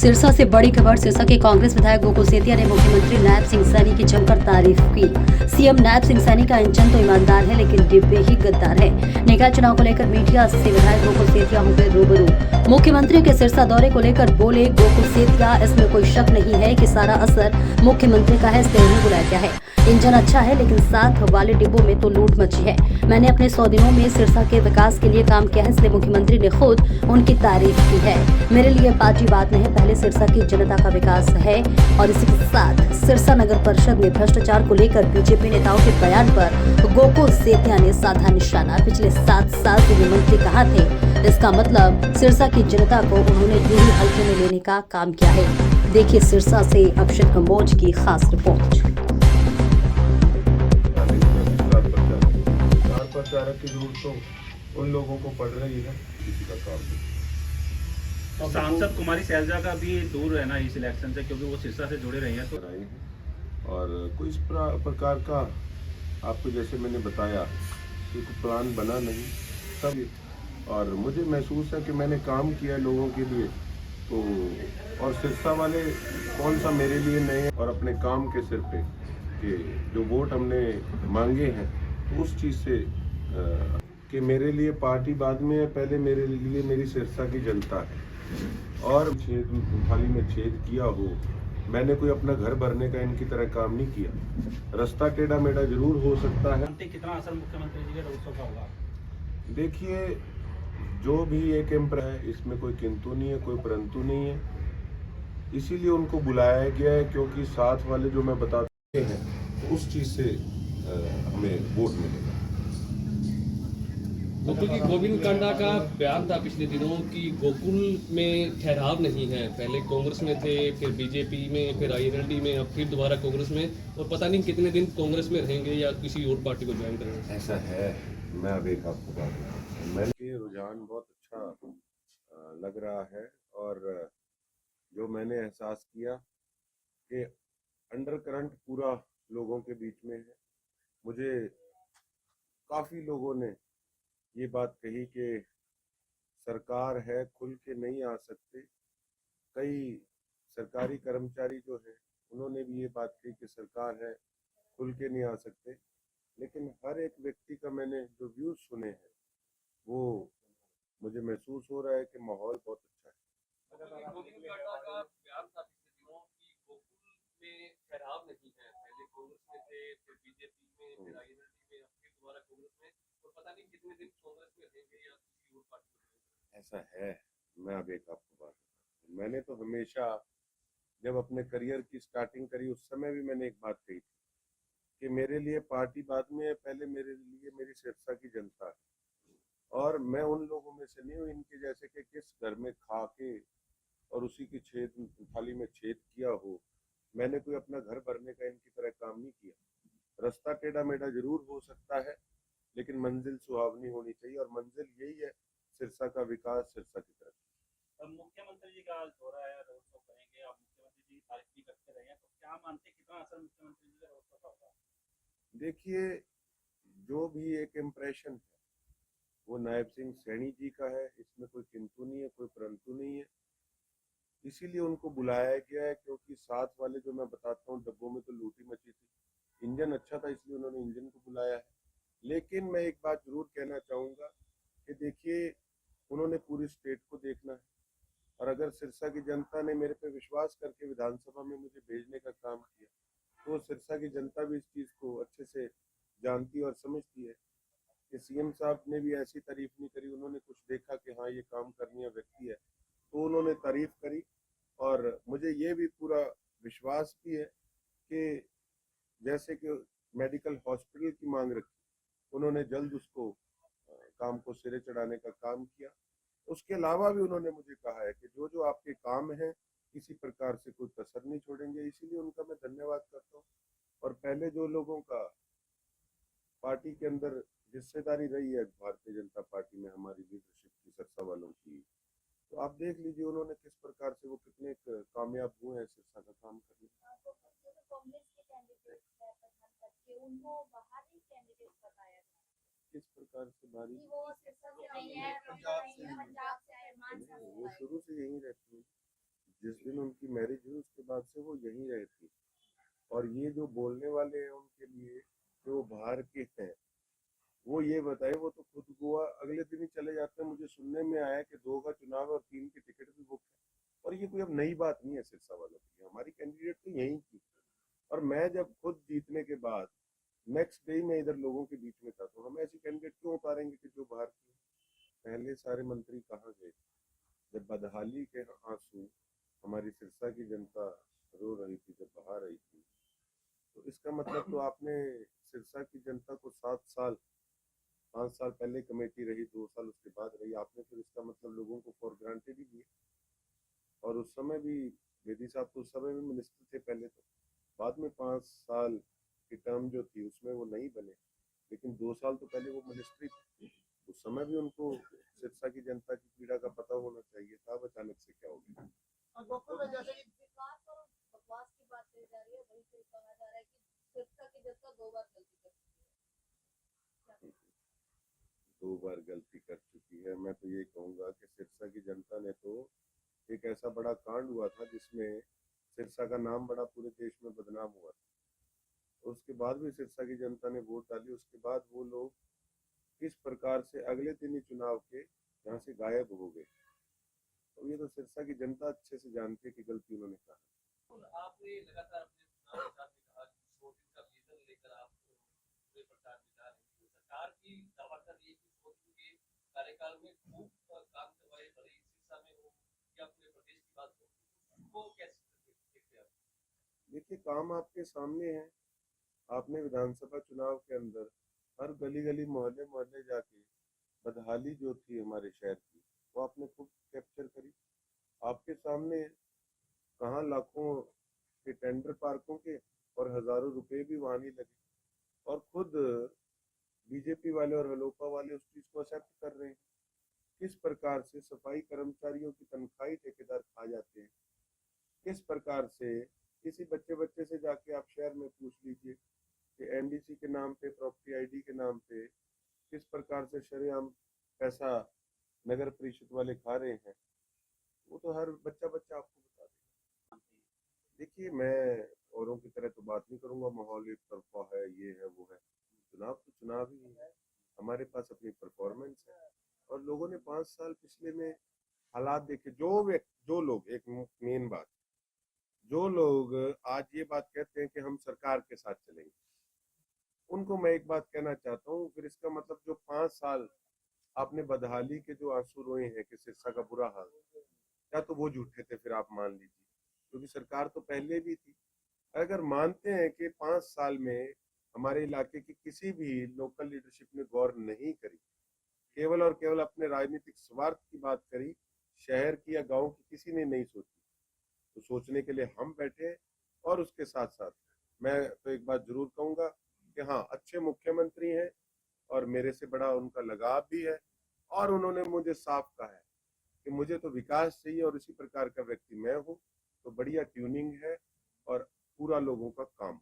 सिरसा से बड़ी खबर। सिरसा के कांग्रेस विधायक गोकुल सेतिया ने मुख्यमंत्री नायब सिंह सैनी की जमकर तारीफ की। सीएम नायब सिंह सैनी का इंजन तो ईमानदार है, लेकिन डिब्बे ही गद्दार है। निकाय चुनाव को लेकर मीडिया से विधायक गोकुल सेतिया हुए रूबरू। मुख्यमंत्री के सिरसा दौरे को लेकर बोले गोकुल सेतिया, इसमें कोई शक नहीं है कि सारा असर मुख्यमंत्री का है, इसलिए उन्हें बुलाया गया है। इंजन अच्छा है, लेकिन साथ वाले डिब्बों में तो लूट मची है। मैंने अपने 100 दिनों में सिरसा के विकास के लिए काम किया है, इसलिए मुख्यमंत्री ने खुद उनकी तारीफ की है। मेरे लिए पार्टी बात नहीं, पहले सिरसा की जनता का विकास है। और इसी के साथ सिरसा नगर परिषद में भ्रष्टाचार को लेकर बीजेपी नेताओं के बयान पर गोकुल सेतिया ने साधा निशाना। पिछले 7 साल से वे मंत्री कहाँ थे, इसका मतलब सिरसा की जनता को उन्होंने यूं ही हल्के में लेने का काम किया है। देखिए सिरसा से अभिषेक कंबोज की खास रिपोर्ट। प्रचारक की जरूरत तो उन लोगों को पड़ रही है, किसी का काम नहीं। तो सांसद कुमारी शैलजा का भी दूर रहना इस इलेक्शन से, क्योंकि वो सिरसा से जुड़े रहे हैं। तो और कोई इस प्रकार का आपको जैसे मैंने बताया कि कोई प्लान बना नहीं सब। और मुझे महसूस है कि मैंने काम किया लोगों के लिए, तो और सिरसा वाले कौन सा मेरे लिए नए और अपने काम के सिर पे कि जो वोट हमने मांगे हैं तो उस चीज़ से कि मेरे लिए पार्टी बाद में है, पहले मेरे लिए मेरी सिरसा की जनता है। और थाली में छेद किया हो, मैंने कोई अपना घर भरने का इनकी तरह काम नहीं किया। रास्ता टेढ़ा मेढ़ा जरूर हो सकता है। कितना असर मुख्यमंत्री जी के रउसों का होगा? देखिए, जो भी एक एम्पर है, इसमें कोई किंतु नहीं है, कोई परंतु नहीं है। इसीलिए उनको बुलाया गया है, क्योंकि साथ वाले जो मैं बताते हैं तो उस चीज़ से हमें वोट मिलेगा। गोकुल की गोविंद कांडा का बयान था पिछले दिनों कि गोकुल में ठहराव नहीं है। पहले कांग्रेस में थे, फिर बीजेपी में, फिर आईएनएलडी में, अब फिर दोबारा कांग्रेस में, और पता नहीं कितने दिन कांग्रेस में रहेंगे या किसी और पार्टी को ज्वाइन करेंगे। ऐसा है, मैं अब एक आपको बात बताऊं, मैंने रुझान बहुत अच्छा लग रहा है। और जो मैंने एहसास किया कि अंडर करंट पूरा लोगों के बीच में है। मुझे काफी लोगों ने ये बात कही कि सरकार है, खुल के नहीं आ सकते। कई सरकारी कर्मचारी जो है उन्होंने भी ये बात कही कि सरकार है, खुल के नहीं आ सकते। लेकिन हर एक व्यक्ति का मैंने जो व्यूज सुने हैं वो मुझे महसूस हो रहा है कि माहौल बहुत अच्छा है। गोविंद कांडा का बयान था पिछले दिनों कि गोकुल में ठहराव नहीं है। पहले कांग्रेस में थे, फिर बीजेपी में, फिर आईएनएलडी में, अब फिर दोबारा कांग्रेस में, और पता नहीं कितने दिन कांग्रेस में रहेंगे या किसी और पार्टी को। ऐसा है, मैं अब एक आपको बात बताता हूं। मैंने तो हमेशा जब अपने करियर की स्टार्टिंग करी उस समय भी मैंने एक बात कही थी कि मेरे लिए पार्टी बाद में है, पहले मेरे लिए मेरी सिरसा की जनता है। और मैं उन लोगों में से नहीं हूँ इनके जैसे कि किस घर में खा के और उसी की थाली में छेद किया हो। मैंने कोई अपना घर भरने का इनकी तरह काम नहीं किया। रास्ता टेढ़ा मेढ़ा जरूर हो सकता है, लेकिन मंजिल सुहावनी होनी चाहिए, और मंजिल यही है सिरसा का विकास, सिरसा की तरफ। मुख्यमंत्री जी का आज हो रहा है, रोड शो करेंगे, आप मुख्यमंत्री जी की तारीफ भी करते रहे हैं, तो क्या मानते हैं कितना असर मुख्यमंत्री जी का रोड शो का होगा? देखिए, जो भी एक इम्प्रेशन है वो नायब सिंह सैनी जी का है, इसमें कोई किंतु नहीं है, कोई परंतु नहीं है। इसीलिए उनको बुलाया गया है, क्योंकि साथ वाले जो मैं बताता हूँ डब्बों में तो लूटी मची थी। इंजन अच्छा था, इसलिए उन्होंने इंजन को बुलाया है। लेकिन मैं एक बात जरूर कहना चाहूंगा कि देखिए, उन्होंने पूरी स्टेट को देखना है। और अगर सिरसा की जनता ने मेरे पे विश्वास करके विधानसभा में मुझे भेजने का काम किया, तो सिरसा की जनता भी इस चीज को अच्छे से जानती और समझती है कि सीएम साहब ने भी ऐसी तारीफ नहीं करी। उन्होंने कुछ देखा कि हाँ ये काम करने व्यक्ति है, तो उन्होंने तारीफ करी। और मुझे ये भी पूरा विश्वास भी है कि जैसे कि मेडिकल हॉस्पिटल की मांग रखी, उन्होंने जल्द उसको काम को सिरे चढ़ाने का काम किया। उसके अलावा भी उन्होंने मुझे कहा है कि जो जो आपके काम हैं किसी प्रकार से कोई कसर नहीं छोड़ेंगे। इसीलिए उनका मैं धन्यवाद करता हूँ। और पहले जो लोगों का पार्टी के अंदर हिस्सेदारी रही है भारतीय जनता पार्टी में, हमारी लीडरशिप की, सिरसा वालों की, तो आप देख लीजिए उन्होंने किस प्रकार से वो कितने कामयाब हुए हैं सिरसा का काम करने। किस प्रकार से बारी वो शुरू से यहीं रहती है। जिस दिन उनकी मैरिज हुई उसके बाद से वो यहीं रहती। और ये जो बोलने वाले हैं उनके लिए कि वो बाहर के हैं, वो ये बताए, वो तो खुद गोवा अगले दिन ही चले जाते हैं। मुझे सुनने में आया कि 2 का चुनाव है और 3 की टिकट भी बुक है। और ये कोई अब नई बात नहीं है सिरसा वालों की, हमारी कैंडिडेट तो यहीं की। और मैं जब खुद जीतने के बाद नेक्स्ट डे मैं इधर लोगों के बीच में था, तो हम ऐसी कैंडिडेट क्यों उतारेंगे कि जो बाहर की है? पहले सारे मंत्री कहाँ गए? जब बदहाली के आंसू हमारी सिरसा की जनता रो रही थी, जब बहा रही थी, तो इसका मतलब तो आपने सिरसा की जनता को 5 साल पहले कमेटी रही, 2 साल उसके बाद रही, आपने फिर इसका मतलब लोगों को फॉर ग्रांटेड ही दिया। और उस समय भी बेदी साहब तो उस समय भी मिनिस्टर थे पहले, तो बाद में 5 साल की टर्म जो थी उसमें वो नहीं बने, लेकिन 2 साल तो पहले वो मिनिस्ट्री थे। उस समय भी उनको सिरसा की जनता की पीड़ा का पता होना चाहिए था। अब अचानक से क्या हो गया? गोकुल में जैसे कि विकास और बकवास की बात कही जा रही है, वहीं से कहा जा रहा है कि सिरसा की जनता 2 बार गलती कर चुकी है। 2 बार गलती कर चुकी है। मैं तो ये कहूंगा कि सिरसा की जनता ने तो एक ऐसा बड़ा कांड हुआ था जिसमें सिरसा का नाम बड़ा पूरे देश में बदनाम हुआ था। उसके बाद भी सिरसा की जनता ने वोट डाली। उसके बाद वो लोग किस प्रकार से अगले दिन ही चुनाव के यहाँ से गायब हो गए, तो ये तो सिरसा की जनता अच्छे से जानती है कि गलती उन्होंने कहा। आपने लगातार अपने चुनाव प्रचार में कहा कि 100 दिन का विजन लेकर आप पूरे प्रचार में जा रहे हैं। तो सरकार की दावा कर रही है कि 100 दिन के कार्यकाल में खूब काम करवाए, भले ही सिरसा में हो या पूरे प्रदेश की बात हो, वो कैसे देखते हैं आप? देखिए, काम आपके सामने है। आपने विधानसभा चुनाव के अंदर हर गली गली मोहल्ले मोहल्ले जाके बदहाली जो थी हमारे शहर की, वो आपने खुद कैप्चर करी। आपके सामने कहाँ लाखों के टेंडर पार्कों के और हजारों रुपए भी वहां नहीं लगे, और खुद बीजेपी वाले और हलोपा वाले उस चीज को एक्सेप्ट कर रहे हैं। किस प्रकार से सफाई कर्मचारियों की तनख्वाही ठेकेदार खा जाते हैं, किस प्रकार से किसी बच्चे से जाके आप शहर में पूछ लीजिए कि एनडीसी के नाम पे, प्रॉपर्टी आईडी के नाम पे किस प्रकार से शरेआम पैसा नगर परिषद वाले खा रहे हैं, वो तो हर बच्चा आपको बता देगा। देखिए, मैं औरों की तरह तो बात नहीं करूंगा, माहौल एक तरफा है, ये है वो है। चुनाव तो चुनाव ही है। हमारे पास अपनी परफॉर्मेंस है, और लोगों ने 5 साल पिछले में हालात देखे। जो लोग, एक मेन बात, जो लोग आज ये बात कहते हैं कि हम सरकार के साथ चलेंगे, उनको मैं एक बात कहना चाहता हूँ, फिर इसका मतलब जो 5 साल आपने बदहाली के जो आंसू रोए हैं कि सिरसा का बुरा हाल, क्या तो वो झूठे थे? फिर आप मान लीजिए, क्योंकि सरकार तो पहले भी थी। अगर मानते हैं कि 5 साल में हमारे इलाके की किसी भी लोकल लीडरशिप ने गौर नहीं करी, केवल और केवल अपने राजनीतिक स्वार्थ की बात करी, शहर की या गांव की किसी ने नहीं सोची, तो सोचने के लिए हम बैठे। और उसके साथ साथ मैं तो एक बात जरूर कहूंगा कि हाँ, अच्छे मुख्यमंत्री हैं और मेरे से बड़ा उनका लगाव भी है, और उन्होंने मुझे साफ कहा है कि मुझे तो विकास चाहिए और इसी प्रकार का व्यक्ति मैं हूँ। तो बढ़िया ट्यूनिंग है और पूरा लोगों का काम।